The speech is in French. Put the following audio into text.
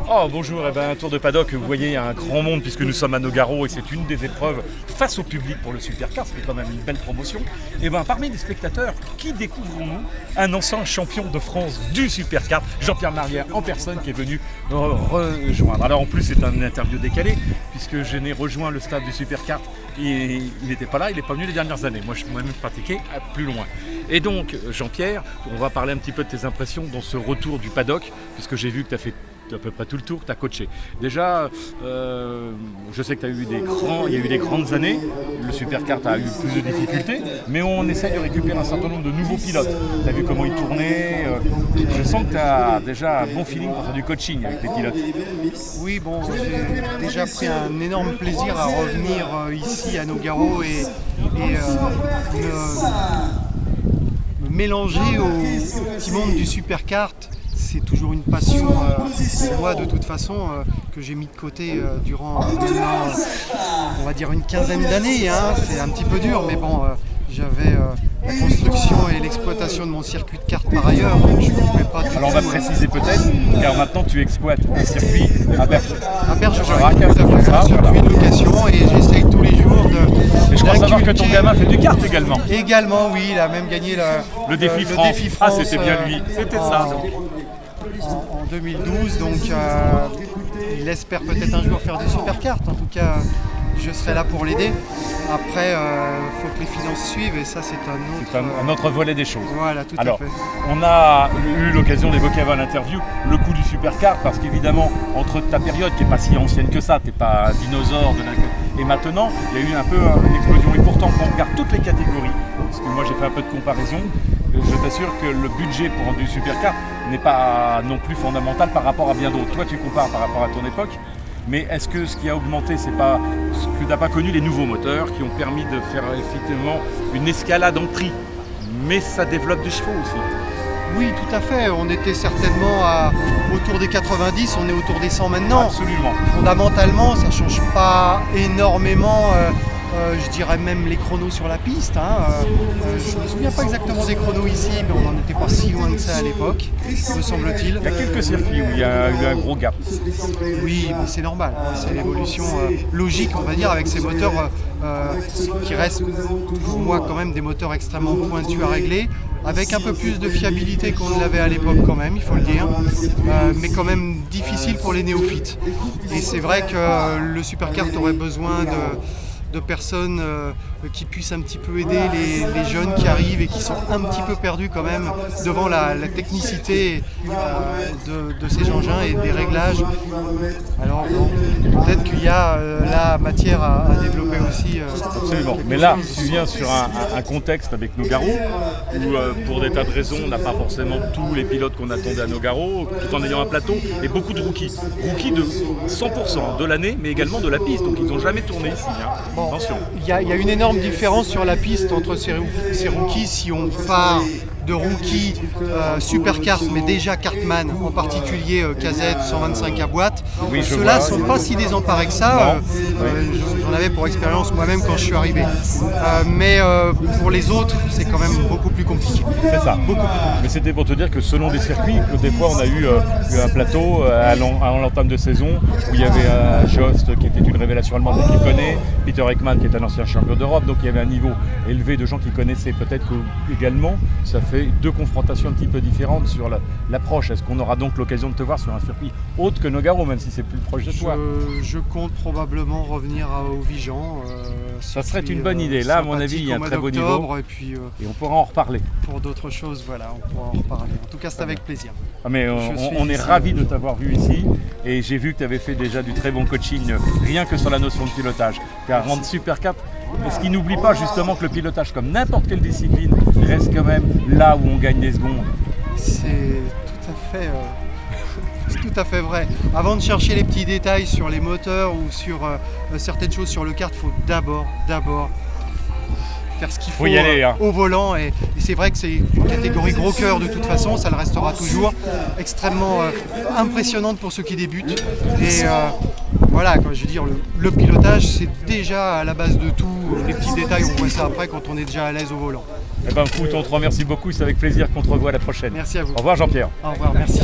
Oh bonjour, un tour de paddock, vous voyez, il y a un grand monde puisque nous sommes à Nogaro et c'est une des épreuves face au public pour le Supercar, ce qui est quand même une belle promotion. Et parmi les spectateurs, qui découvrons-nous? Un ancien champion de France du Supercar, Jean-Pierre Marière en personne, qui est venu rejoindre. Alors en plus c'est une interview décalée puisque je n'ai rejoint le stade du Supercar et il n'était pas là, il n'est pas venu les dernières années. Moi je suis moi-même pratiqué à plus loin. Et donc Jean-Pierre, on va parler un petit peu de tes impressions dans ce retour du paddock, puisque j'ai vu que tu as fait à peu près tout le tour, tu as coaché. Déjà, je sais que il y a eu des grandes années, le Supercar a eu plus de difficultés, mais on essaye de récupérer un certain nombre de nouveaux pilotes. Tu as vu comment ils tournaient, je sens que tu as déjà un bon feeling pour faire du coaching avec les pilotes. Oui, bon, j'ai déjà pris un énorme plaisir à revenir ici à Nogaro et me mélanger au petit monde du Supercar. C'est toujours une passion pour moi de toute façon que j'ai mis de côté durant maintenant, on va dire une quinzaine d'années. C'est un petit peu dur, mais bon, j'avais la construction et l'exploitation de mon circuit de kart par ailleurs, donc je ne pouvais pas... Alors on va préciser peut-être, car maintenant tu exploites un circuit à Bergerac, un circuit de location, et j'essaye tous les jours de... Et je crois savoir que ton gamin fait du kart également. Également, oui, il a même gagné le défi France. Ah, c'était bien lui, c'était ça. En 2012, donc il espère peut-être un jour faire du Supercar. En tout cas, je serai là pour l'aider. Après, il faut que les finances suivent et ça, c'est un autre volet des choses. Voilà, tout Alors, à fait. on a eu l'occasion d'évoquer avant l'interview le coup du Supercar, parce qu'évidemment, entre ta période qui n'est pas si ancienne que ça, tu n'es pas un dinosaure et maintenant, il y a eu un peu une explosion. Et pourtant, quand on regarde toutes les catégories, parce que moi j'ai fait un peu de comparaison, je t'assure que le budget pour du Supercar n'est pas non plus fondamental par rapport à bien d'autres. Toi, tu compares par rapport à ton époque, mais est-ce que ce qui a augmenté, c'est pas ce que tu n'as pas connu, les nouveaux moteurs qui ont permis de faire effectivement une escalade en prix, mais ça développe des chevaux aussi? Oui, tout à fait. On était certainement autour des 90, on est autour des 100 maintenant. Absolument. Fondamentalement, ça ne change pas énormément. Je dirais même les chronos sur la piste. Je ne me souviens pas exactement des chronos ici, mais on n'en était pas si loin que ça à l'époque, me semble-t-il. Il y a quelques circuits où il y a eu un gros gap. Oui, mais c'est normal. C'est l'évolution logique, on va dire, avec ces moteurs qui restent pour moi quand même des moteurs extrêmement pointus à régler, avec un peu plus de fiabilité qu'on ne l'avait à l'époque quand même, il faut le dire, mais quand même difficile pour les néophytes. Et c'est vrai que le Supercar aurait besoin de personnes qui puissent un petit peu aider les jeunes qui arrivent et qui sont un petit peu perdus quand même devant la technicité de ces engins et des réglages. Alors bon, peut-être qu'il y a la matière à développer aussi. Absolument. Mais là, tu viens sur un contexte avec Nogaro, où pour des tas de raisons, on n'a pas forcément tous les pilotes qu'on attendait à Nogaro, tout en ayant un plateau, et beaucoup de rookies. Rookies de 100% de l'année, mais également de la piste, donc ils n'ont jamais tourné ici. Bon, attention. Il y a une énorme différence sur la piste entre ces rookies. Si on part de rookies Supercar, mais déjà Kartman, en particulier KZ 125 à boîte, oui, ceux-là ne sont pas si désemparés que ça. J'en avais pour expérience moi-même quand je suis arrivé. Mais pour les autres, c'est quand même beaucoup plus compliqué. C'est ça, beaucoup plus compliqué. Mais c'était pour te dire que selon des circuits, que des fois on a eu un plateau à l'entame de saison où il y avait Jost qui était une révélation allemande qui connaît, Peter Ekman qui est un ancien champion d'Europe, donc il y avait un niveau élevé de gens qui connaissaient. Peut-être que également ça fait deux confrontations un petit peu différentes sur l'approche. Est-ce qu'on aura donc l'occasion de te voir sur un circuit autre que Nogaro, même si c'est plus proche de toi? Je compte probablement revenir au Vigan. Ça serait une bonne idée. Là, à mon avis, il y a un très beau niveau. Et on pourra en reparler. Pour d'autres choses, voilà, on pourra en reparler. En tout cas, c'est avec plaisir. Ah, mais on est ravis de t'avoir vu ici. Et j'ai vu que tu avais fait déjà du très bon coaching, rien que sur la notion de pilotage. Car rendre Supercar, est-ce qu'il n'oublie pas justement que le pilotage, comme n'importe quelle discipline, reste quand même là où on gagne des secondes? C'est tout à fait vrai. Avant de chercher les petits détails sur les moteurs ou sur certaines choses sur le kart, il faut d'abord faire ce qu'il faut y aller, au volant. Et c'est vrai que c'est une catégorie gros cœur de toute façon, ça le restera toujours. Extrêmement impressionnante pour ceux qui débutent. Et voilà, quand je veux dire, le pilotage, c'est déjà à la base de tout. Les petits détails, on voit ça après quand on est déjà à l'aise au volant. Eh ben, écoute, on te remercie beaucoup, c'est avec plaisir qu'on te revoit la prochaine. Merci à vous. Au revoir Jean-Pierre. Au revoir, merci.